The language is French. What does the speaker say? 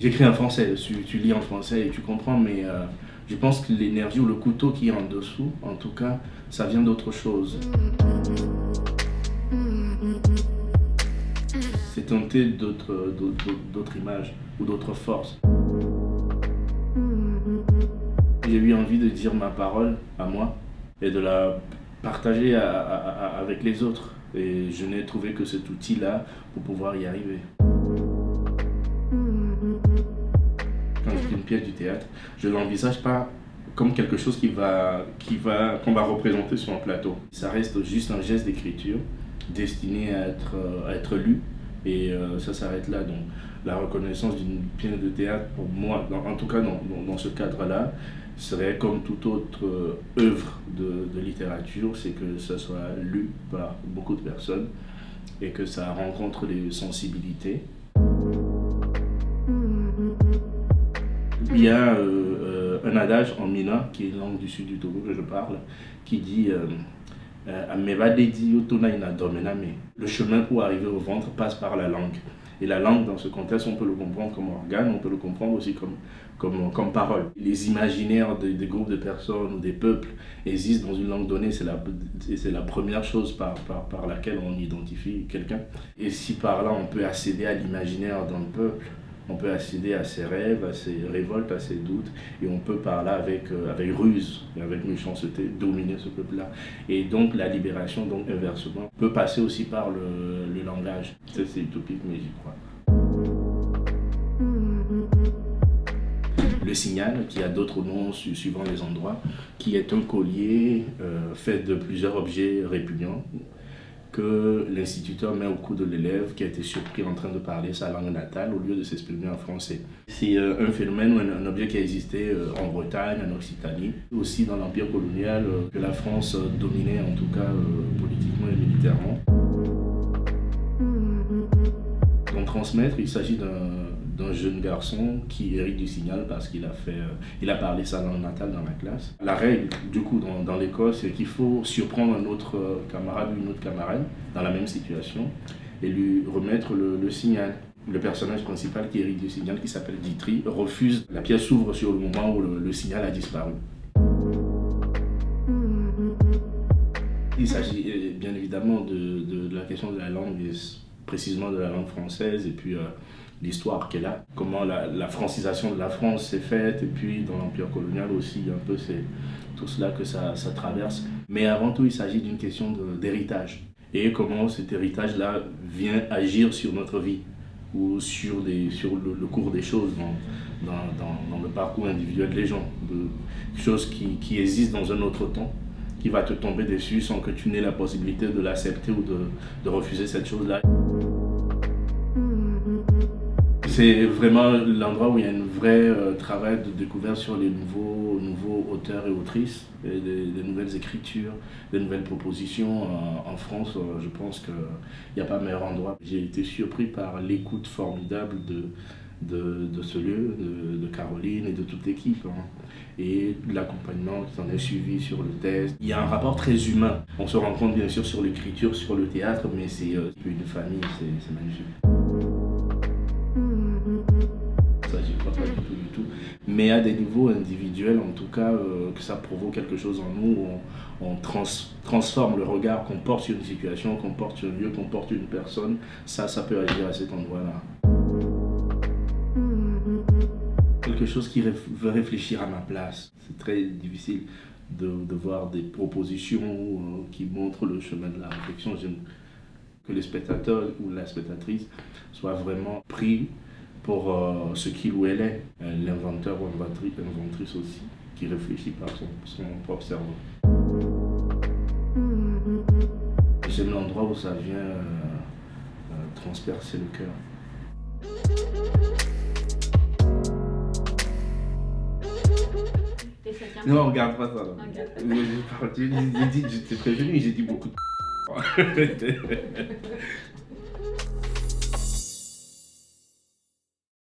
J'écris en français, tu lis en français et tu comprends, mais je pense que l'énergie ou le couteau qui est en dessous, en tout cas, ça vient d'autre chose. C'est tenter d'autres images ou d'autres forces. J'ai eu envie de dire ma parole à moi et de la partager avec les autres. Et je n'ai trouvé que cet outil-là pour pouvoir y arriver. Quand j'écris une pièce du théâtre, je ne l'envisage pas comme quelque chose qu'on va représenter sur un plateau. Ça reste juste un geste d'écriture destiné à être lu et ça s'arrête là. Donc la reconnaissance d'une pièce de théâtre, pour moi, en tout cas dans ce cadre-là, serait comme toute autre œuvre de littérature, c'est que ça soit lu par beaucoup de personnes et que ça rencontre les sensibilités. Il y a un adage en mina, qui est langue du sud du Togo que je parle, qui dit le chemin pour arriver au ventre passe par la langue. Et la langue, dans ce contexte, on peut le comprendre comme organe, on peut le comprendre aussi comme parole. Les imaginaires des groupes de personnes ou des peuples existent dans une langue donnée, c'est la première chose par laquelle on identifie quelqu'un. Et si par là on peut accéder à l'imaginaire d'un peuple, on peut accéder à ses rêves, à ses révoltes, à ses doutes, et on peut par là, avec ruse et avec méchanceté, dominer ce peuple-là. Et donc la libération, donc inversement, peut passer aussi par le langage. C'est utopique, mais j'y crois. Le signal, qui a d'autres noms suivant les endroits, qui est un collier fait de plusieurs objets répugnants, que l'instituteur met au cou de l'élève qui a été surpris en train de parler sa langue natale au lieu de s'exprimer en français. C'est un phénomène ou un objet qui a existé en Bretagne, en Occitanie, aussi dans l'Empire colonial que la France dominait en tout cas politiquement et militairement. Donc transmettre, il s'agit d'un jeune garçon qui hérite du signal parce qu'il a parlé sa langue natale dans la classe. La règle, du coup, dans l'école, c'est qu'il faut surprendre un autre camarade ou une autre camarade dans la même situation et lui remettre le signal. Le personnage principal qui hérite du signal, qui s'appelle Ditri, refuse. La pièce s'ouvre sur le moment où le signal a disparu. Il s'agit bien évidemment de la question de la langue, et précisément de la langue française, et puis l'histoire qu'elle a, comment la francisation de la France s'est faite, et puis dans l'Empire colonial aussi, un peu c'est tout cela que ça traverse. Mais avant tout, il s'agit d'une question d'héritage, et comment cet héritage-là vient agir sur notre vie, ou sur le cours des choses, dans le parcours individuel des gens, de choses qui existent dans un autre temps, qui va te tomber dessus sans que tu n'aies la possibilité de l'accepter ou de refuser cette chose-là. C'est vraiment l'endroit où il y a un vrai travail de découverte sur les nouveaux auteurs et autrices, et des nouvelles écritures, des nouvelles propositions. En France, je pense qu'il n'y a pas meilleur endroit. J'ai été surpris par l'écoute formidable de ce lieu, de Caroline et de toute l'équipe, hein, et l'accompagnement qui s'en est suivi sur le test. Il y a un rapport très humain. On se rend compte bien sûr sur l'écriture, sur le théâtre, mais c'est une famille, c'est magnifique. Ça, j'y crois pas du tout. Mais à des niveaux individuels, en tout cas, que ça provoque quelque chose en nous, on transforme le regard qu'on porte sur une situation, qu'on porte sur un lieu, qu'on porte sur une personne. Ça peut agir à cet endroit-là. Quelque chose qui veut réfléchir à ma place. C'est très difficile de voir des propositions qui montrent le chemin de la réflexion. J'aime que le spectateur ou la spectatrice soit vraiment pris pour ce qu'il ou elle est, l'inventeur ou inventrice aussi, qui réfléchit par son propre cerveau. J'aime l'endroit où ça vient transpercer le cœur. Non, regarde pas ça. Là. J'ai dit, je t'ai prévenu, j'ai dit beaucoup de